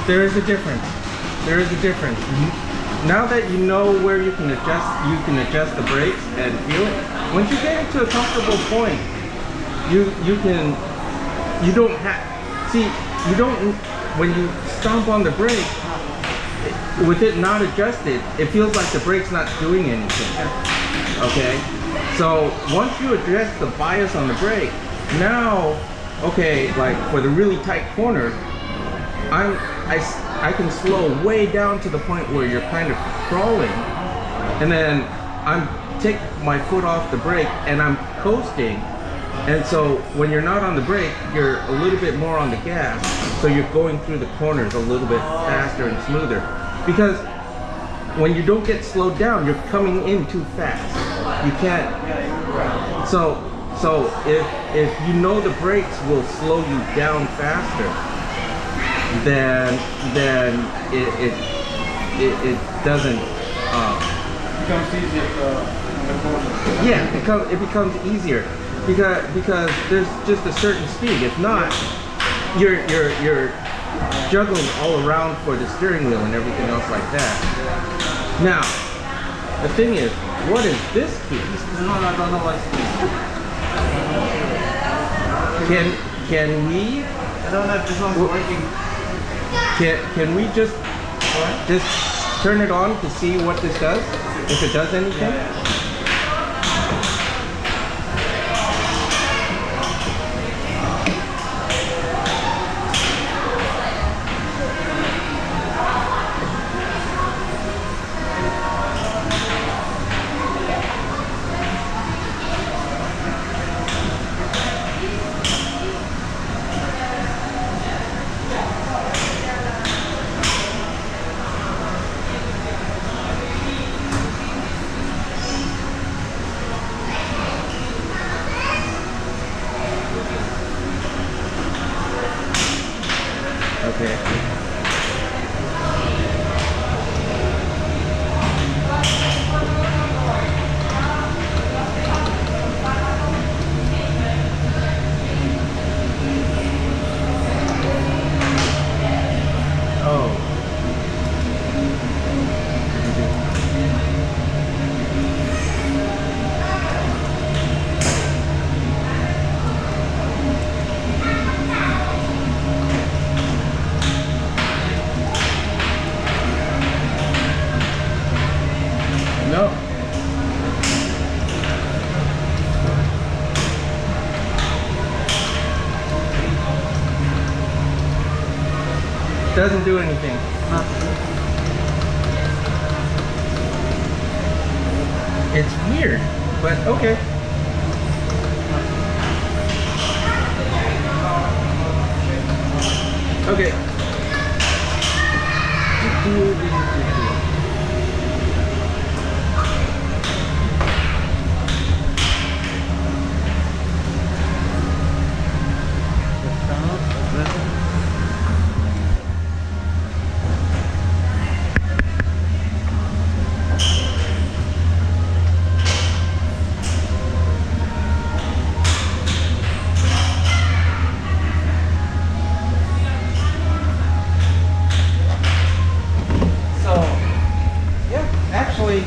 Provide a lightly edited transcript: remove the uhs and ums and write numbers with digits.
There is a difference. There is a difference. Now that you know where you can adjust the brakes and feel it. Once you get into a comfortable point, you don't have, see, you don't, when you stomp on the brake, with it not adjusted, it feels like the brake's not doing anything. Okay? So once you adjust the bias on the brake, now, okay, like for the really tight corner, I can slow way down to the point where you're kind of crawling, and then I'm take my foot off the brake and I'm coasting. And so when you're not on the brake, you're a little bit more on the gas, so you're going through the corners a little bit faster and smoother. Because when you don't get slowed down, you're coming in too fast. You can't. So if you know the brakes will slow you down faster, then it doesn't. Becomes easier in the corner. Yeah, it becomes easier because there's just a certain speed. If not, you're juggling all around for the steering wheel and everything else like that. Now, the thing is, what is this piece? No, I don't know what's this. Can we? I don't know if this one's working. Can we just turn it on to see what this does? If it does anything? Okay. Oh. No. Doesn't do anything. It's weird, but okay. Okay. Actually,